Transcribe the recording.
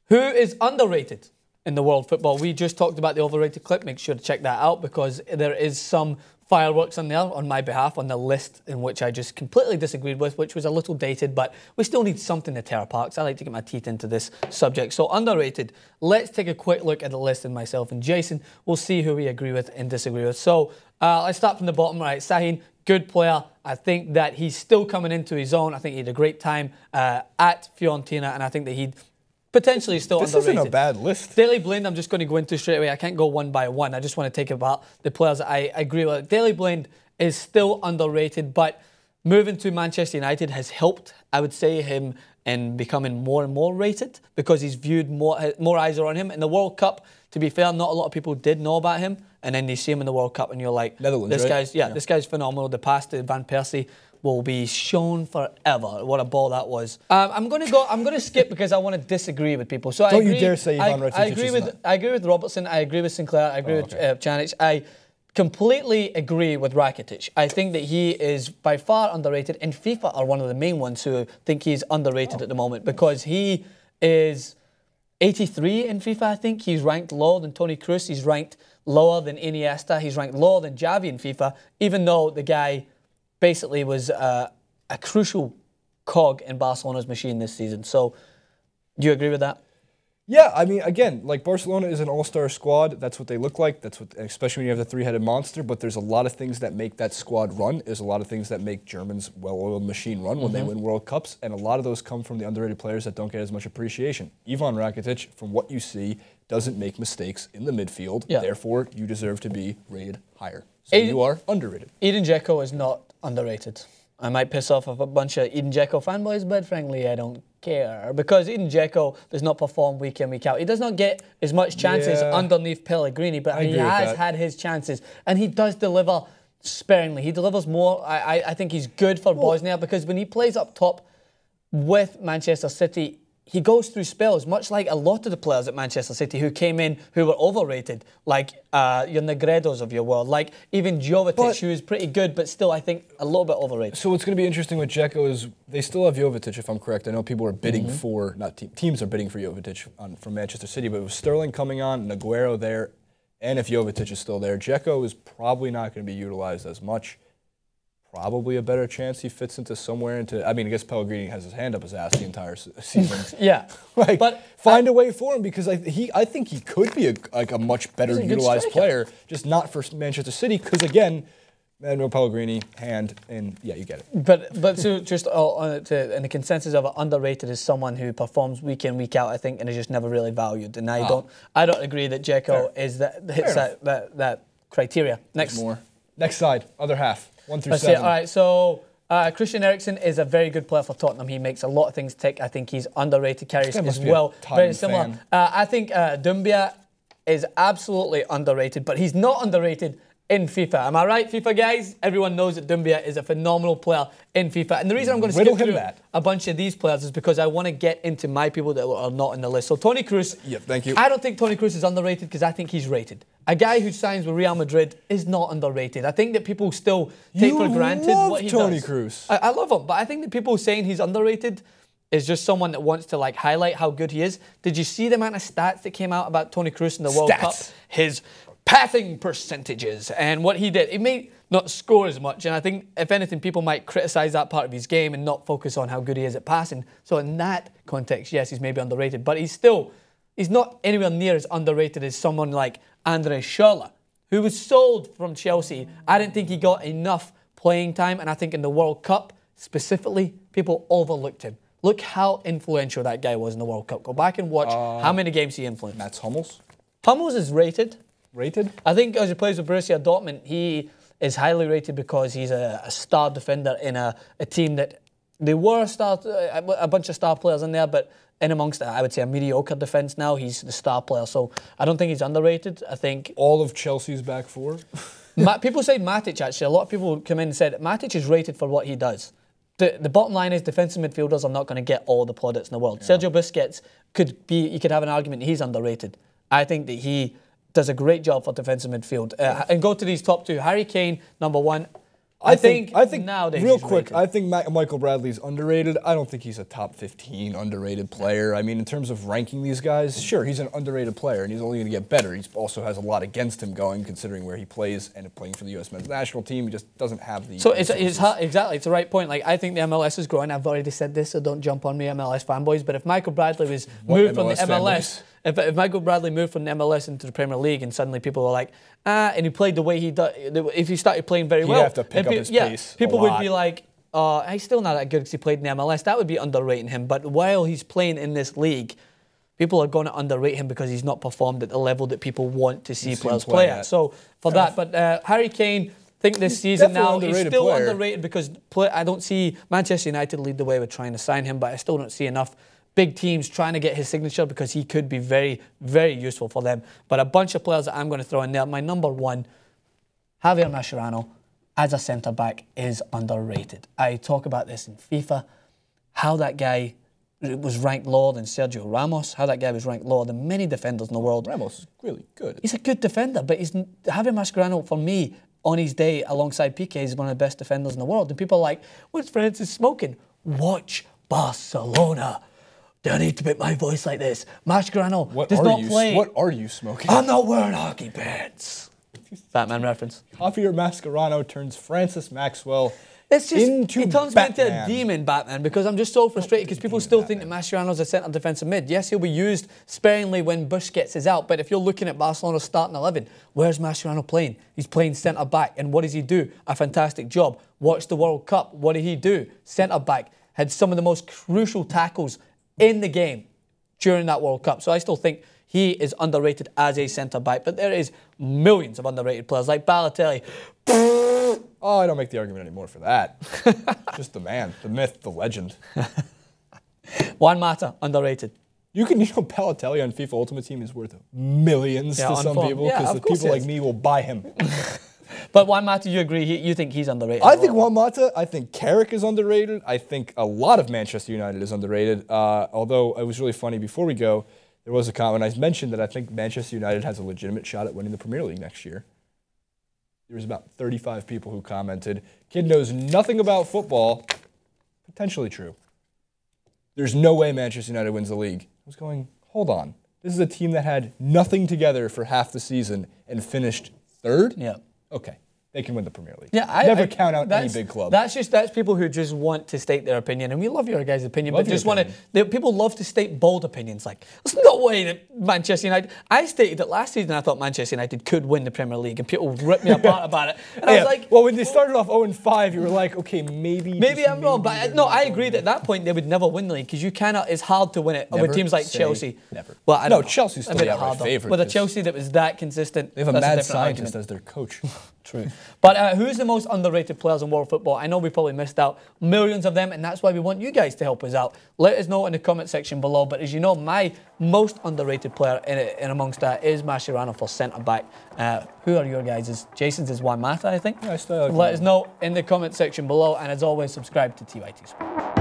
Who is underrated in the world football? We just talked about the overrated clip. Make sure to check that out because there is some fireworks on there on my behalf on the list in which I just completely disagreed with, which was a little dated, but we still need something to tear apart. I like to get my teeth into this subject. So underrated. Let's take a quick look at the list, and myself and Jason will see who we agree with and disagree with. So let's start from the bottom right. Sahin, good player. I think that he's still coming into his own. I think he had a great time at Fiorentina, and I think that he'd potentially still underrated. This isn't a bad list. Daley Blind, I'm just going to go into straight away. I can't go one by one. I just want to take about the players that I agree with. Daley Blind is still underrated, but moving to Manchester United has helped, I would say, him in becoming more and more rated because he's viewed more eyes are on him. In the World Cup, to be fair, not a lot of people did know about him, and then they see him in the World Cup and you're like, Netherlands, this right? This guy's phenomenal. The pass to Van Persie will be shown forever. What a ball that was. I'm going to skip because I want to disagree with people. So Don't you dare say Ivan Rakitic I agree with Robertson. I agree with Sinclair. I agree with Pjanic. I completely agree with Rakitic. I think that he is by far underrated, and FIFA are one of the main ones who think he's underrated at the moment because he is 83 in FIFA, I think. He's ranked lower than Toni Kroos. He's ranked lower than Iniesta. He's ranked lower than Xavi in FIFA, even though the guy basically was a crucial cog in Barcelona's machine this season. So, do you agree with that? Yeah, I mean, again, like Barcelona is an all-star squad. That's what they look like. That's what, especially when you have the three-headed monster. But there's a lot of things that make that squad run. There's a lot of things that make Germans' well-oiled machine run when they win World Cups, and a lot of those come from the underrated players that don't get as much appreciation. Ivan Rakitic, from what you see, doesn't make mistakes in the midfield. Yeah. Therefore, you deserve to be rated higher. So you are underrated. Edin Dzeko is not underrated. I might piss off a bunch of Edin Dzeko fanboys, but frankly, I don't care. Because Edin Dzeko does not perform week in, week out. He does not get as much chances underneath Pellegrini, but he has had his chances. And he does deliver sparingly. He delivers more. I think he's good for Bosnia because when he plays up top with Manchester City, he goes through spells, much like a lot of the players at Manchester City who came in who were overrated, like your Negredos of your world, like even Jovetic, who is pretty good, but still, I think, a little bit overrated. So what's going to be interesting with Dzeko is they still have Jovetic, if I'm correct. I know people are bidding for, not teams are bidding for Jovetic from Manchester City, but with Sterling coming on, Aguero there, and if Jovetic is still there, Dzeko is probably not going to be utilized as much. Probably a better chance he fits into somewhere into. I mean, I guess Pellegrini has his hand up his ass the entire season. Yeah, like, but find a way for him because I think he could be a much better utilized player, just not for Manchester City. Because again, Manuel Pellegrini hand and yeah, you get it. But so just in the consensus of it, underrated is someone who performs week in, week out. I think, and is just never really valued. And I don't agree that Dzeko is hits that criteria. Next side, other half. 1 through 7. All right, so Christian Eriksen is a very good player for Tottenham. He makes a lot of things tick. I think he's underrated. Carries as well. Very similar. I think Doumbia is absolutely underrated, but he's not underrated in FIFA. Am I right, FIFA guys? Everyone knows that Doumbia is a phenomenal player in FIFA. And the reason I'm going to skip through a bunch of these players is because I want to get into my people that are not in the list. So Toni Kroos. Yep, thank you. I don't think Toni Kroos is underrated because I think he's rated. A guy who signs with Real Madrid is not underrated. I think that people still take for granted what he Toni does. Kroos. I love him, but I think that people saying he's underrated is just someone that wants to like highlight how good he is. Did you see the amount of stats that came out about Toni Kroos in the World Cup? His passing percentages and what he did. He may not score as much, and I think, if anything, people might criticise that part of his game and not focus on how good he is at passing. So in that context, yes, he's maybe underrated, but he's not anywhere near as underrated as someone like Andre Schürrle, who was sold from Chelsea. I didn't think he got enough playing time, and I think in the World Cup, specifically, people overlooked him. Look how influential that guy was in the World Cup. Go back and watch how many games he influenced. Mats Hummels? Hummels is rated. Rated? I think as he plays with Borussia Dortmund, he is highly rated because he's a star defender in a team that there were a bunch of star players in there, but in amongst, I would say, a mediocre defence now, he's the star player. So I don't think he's underrated. I think all of Chelsea's back four. People say Matic, actually. A lot of people come in and said Matic is rated for what he does. The bottom line is defensive midfielders are not going to get all the plaudits in the world. Yeah. Sergio Busquets you could have an argument he's underrated. I think that he does a great job for defensive midfield. And go to these top two. Harry Kane, number one. I think nowadays real quick, rated. I think Michael Bradley's underrated. I don't think he's a top 15 underrated player. I mean, in terms of ranking these guys, sure, he's an underrated player, and he's only going to get better. He also has a lot against him going, considering where he plays and playing for the U.S. men's national team. He just doesn't have the... So exactly, it's the right point. Like, I think the MLS is growing. I've already said this, so don't jump on me, MLS fanboys. But if Michael Bradley was moved from the MLS... If Michael Bradley moved from the MLS into the Premier League and suddenly people were like, and he played the way he does, if he started playing very well, he'd have to pick up his pace. People would be like, he's still not that good because he played in the MLS. That would be underrating him. But while he's playing in this league, people are going to underrate him because he's not performed at the level that people want to see players play at. So for that, but Harry Kane, I think this season now he's still underrated because I don't see Manchester United lead the way with trying to sign him, but I still don't see enough big teams trying to get his signature because he could be very, very useful for them. But a bunch of players that I'm going to throw in there. My number one, Javier Mascherano, as a centre-back, is underrated. I talk about this in FIFA, how that guy was ranked lower than Sergio Ramos, how that guy was ranked lower than many defenders in the world. Ramos is really good. He's a good defender, but Javier Mascherano, for me, on his day alongside Piqué, is one of the best defenders in the world. And people are like, what's Francis smoking? Watch Barcelona. Do I need to make my voice like this? Mascherano does not play. What are you smoking? I'm not wearing hockey pants. Batman reference. Javier Mascherano turns Francis Maxwell it's just, into It turns me into a demon, Batman, because I'm just so frustrated because people still think that Mascherano's a centre defensive mid. Yes, he'll be used sparingly when Busquets is out, but if you're looking at Barcelona's starting 11, where's Mascherano playing? He's playing centre back, and what does he do? A fantastic job. Watch the World Cup. What did he do? Centre back. Had some of the most crucial tackles in the game during that World Cup. So I still think he is underrated as a centre-back. But there is millions of underrated players like Balotelli. Oh, I don't make the argument anymore for that. Just the man, the myth, the legend. Juan Mata, underrated. Balotelli on FIFA Ultimate Team is worth millions to some people because the people like me will buy him. But Juan Mata, you agree? You think he's underrated? I think Juan Mata. I think Carrick is underrated. I think a lot of Manchester United is underrated. Although it was really funny, before we go, there was a comment. I mentioned that I think Manchester United has a legitimate shot at winning the Premier League next year. There was about 35 people who commented, kid knows nothing about football. Potentially true. There's no way Manchester United wins the league. I was going, hold on. This is a team that had nothing together for half the season and finished third? Yeah. Okay, they can win the Premier League. Yeah, Never count out any big club. That's people who just want to state their opinion, and we love your guys' opinion, but just want to. People love to state bold opinions. Like, there's no way that Manchester United. I stated that last season I thought Manchester United could win the Premier League, and people ripped me apart about it. And I was like, well, when they started off 0-5, you were like, okay, maybe I'm wrong, but no, I agreed at that point they would never win the league because you cannot. It's hard to win it with teams like Chelsea. Never. Well, I don't know. Chelsea's still the outright favorite. With a Chelsea that was that consistent, they have a mad scientist as their coach. True. But who's the most underrated players in world football? I know we probably missed out millions of them, and that's why we want you guys to help us out. Let us know in the comment section below. But as you know, my most underrated player in amongst that is Mascherano for centre-back. Who are your guys'? Jason's is Juan Mata, I think. Yeah, Let us know in the comment section below. And as always, subscribe to TYT Sport.